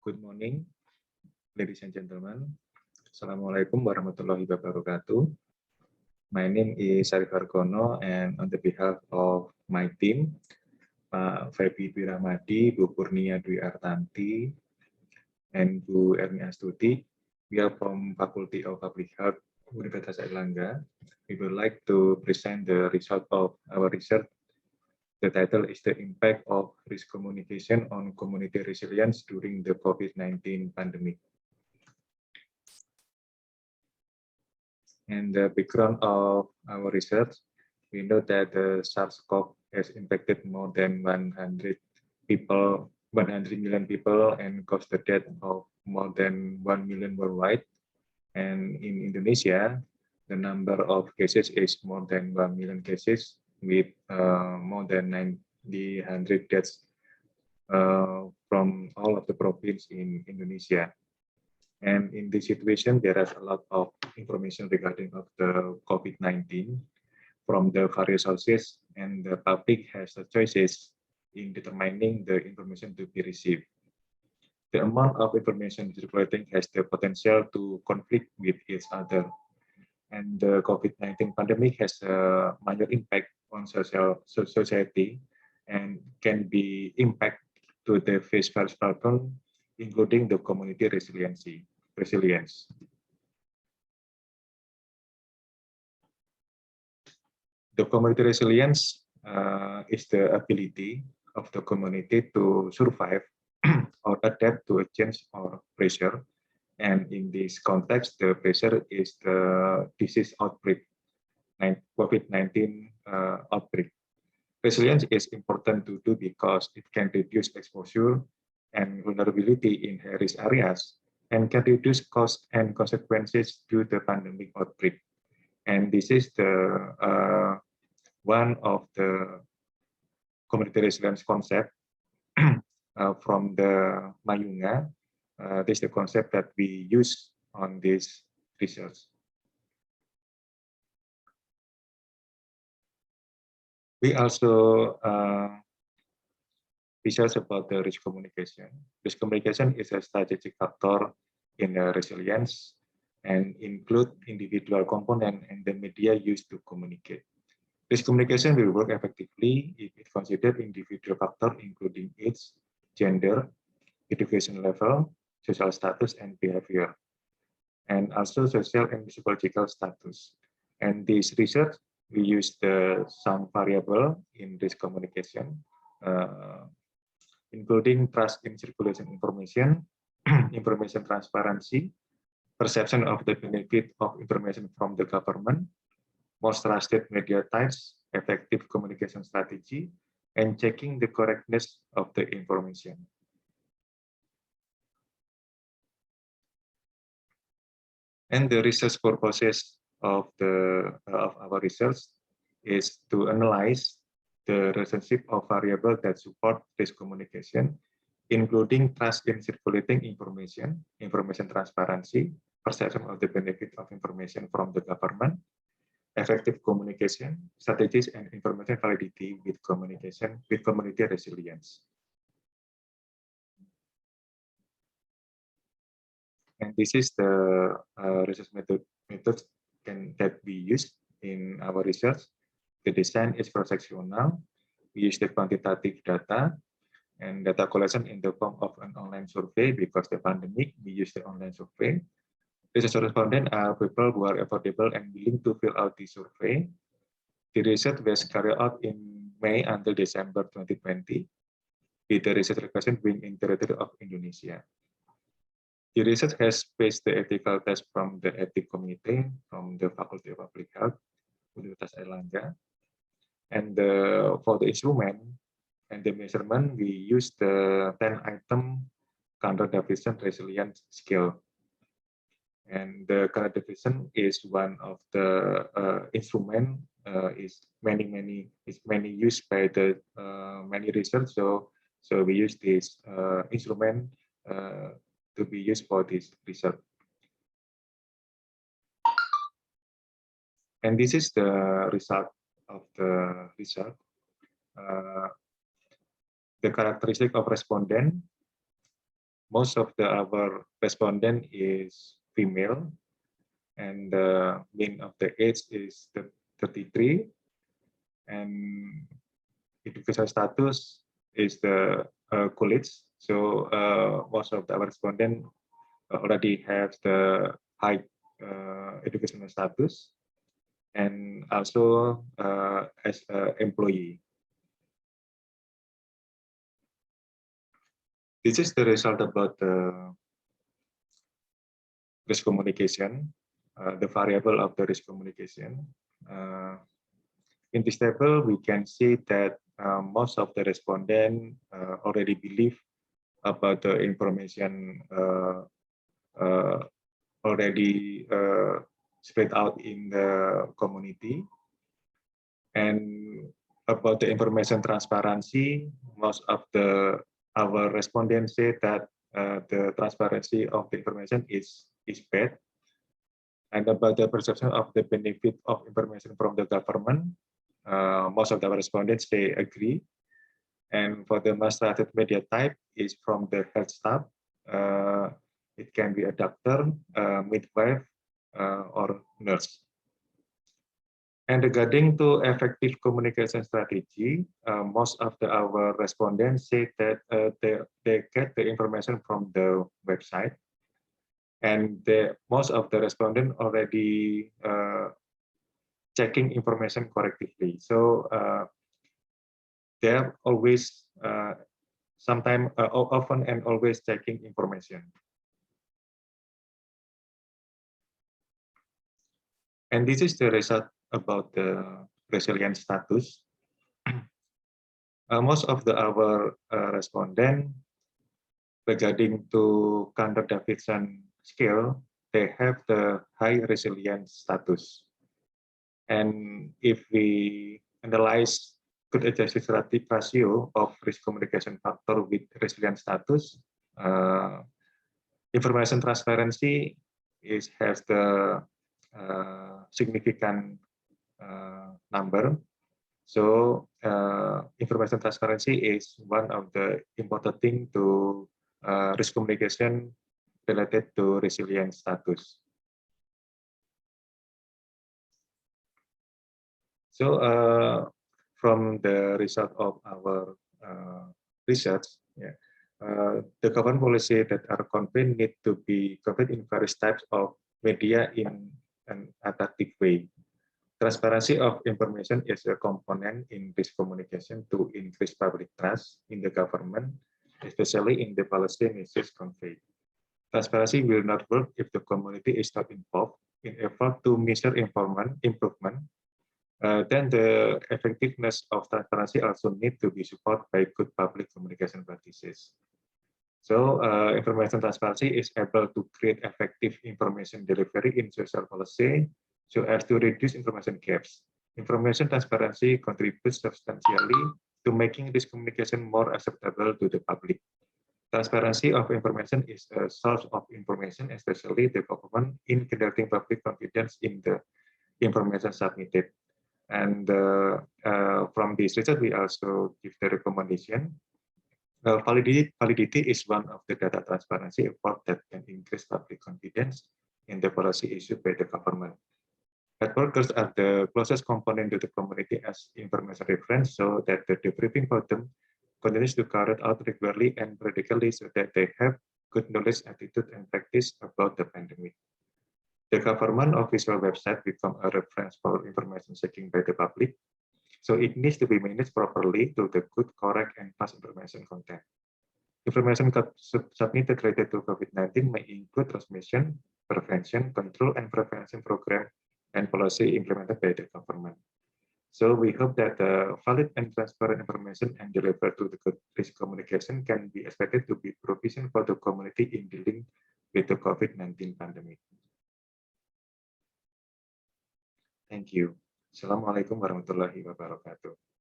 Good morning, ladies and gentlemen. Assalamualaikum warahmatullahi wabarakatuh. My name is Arif Hargono, and on the behalf of my team, Pak Febi Dwi Rahmadi, Bu Kurnia Dwi Artanti, and Bu Erni Astuti, we are from Faculty of Public Health, Universitas Airlangga. We would like to present the result of our research. The title is The Impact of Risk Communication on Community Resilience During the COVID-19 Pandemic. And the background of our research, we know that the SARS-CoV has impacted more than 100 million people and caused the death of more than 1 million worldwide. And in Indonesia, the number of cases is more than 1 million cases, with more than 900 deaths from all of the provinces in Indonesia. And in this situation, there is a lot of information regarding of the COVID-19 from the various sources, and the public has the choices in determining the information to be received. The amount of information circulating has the potential to conflict with each other. And the COVID-19 pandemic has a major impact on society and can be impact to the first platform, including the community resilience. The community resilience is the ability of the community to survive or adapt to a change or pressure. And in this context, the pressure is the disease outbreak, COVID-19 outbreak. Resilience is important to do because it can reduce exposure and vulnerability in high-risk areas and can reduce costs and consequences due to the pandemic outbreak. And this is the one of the community resilience concept from the Mayunga. This is the concept that we use on this research. We also research about the risk communication. Risk communication is a strategic factor in the resilience and include individual component and the media used to communicate. Risk communication will work effectively if it considers individual factors including age, gender, education level, social status and behavior, and also social and psychological status. And this research, we use some variable in this communication, including trust in circulation information, information transparency, perception of the benefit of information from the government, most trusted media types, effective communication strategy, and checking the correctness of the information. And the research purposes of our research is to analyze the relationship of variables that support this communication, including trust in circulating information, information transparency, perception of the benefit of information from the government, effective communication, strategies, and information validity with community resilience. And this is the research methods that we use in our research. The design is cross-sectional. We use the quantitative data and data collection in the form of an online survey. Because the pandemic, we use the online survey. Research respondents are people who are affordable and willing to fill out the survey. The research was carried out in May until December 2020, with the research location being in territory of Indonesia. The research has faced the ethical test from the ethics committee from the Faculty of Public Health, Universitas Airlangga. And for the instrument and the measurement, we use the 10-item Kandler Davidson Resilience Scale. And the Kandler Davidson is one of the instrument is many used by the many research. So we use this instrument to be used for this research. And this is the result of the research. The characteristic of respondent, most of our respondent is female, and the mean of the age is 33, and education status is the college. So most of our respondent already have the high educational status, and also as an employee. This is the result about the risk communication, the variable of the risk communication. In this table, we can see that most of the respondents already believe about the information already spread out in the community. And about the information transparency, most of our respondents say that the transparency of the information is bad. And about the perception of the benefit of information from the government, most of the respondents, they agree. And for the most trusted media type is from the health staff. It can be a doctor, midwife, or nurse. And regarding to effective communication strategy, most of our respondents say that they get the information from the website, and most of the respondents already checking information correctly. So they're always, often and always checking information. And this is the result about the resilience status. Most of our respondents regarding to Cantor-Davidson scale, they have the high resilience status. And if we analyze good adjusted ratio of risk communication factor with resilience status, information transparency has the significant number. So information transparency is one of the important thing to risk communication related to resilience status. So from the result of our research, the government policy that are convened need to be conveyed in various types of media in an attractive way. Transparency of information is a component in risk communication to increase public trust in the government, especially in the policy message conveyed. Transparency will not work if the community is not involved in effort to measure improvement. Then the effectiveness of transparency also need to be supported by good public communication practices. So information transparency is able to create effective information delivery in social policy so as to reduce information gaps. Information transparency contributes substantially to making this communication more acceptable to the public. Transparency of information is a source of information, especially the government, in generating public confidence in the information submitted. And from this research, we also give the recommendation. Validity is one of the data transparency effort that can increase public confidence in the policy issued by the government. Health workers are the closest component to the community as information reference, so that the debriefing for them continues to carry out regularly and periodically so that they have good knowledge, attitude, and practice about the pandemic. The government official website become a reference for information seeking by the public, so it needs to be managed properly to the good, correct, and fast information content. Information submitted related to COVID-19 may include transmission, prevention, control, and prevention program and policy implemented by the government. So we hope that valid and transparent information and delivered to the good risk communication can be expected to be provision for the community in dealing with the COVID-19 pandemic. Thank you. Assalamualaikum warahmatullahi wabarakatuh.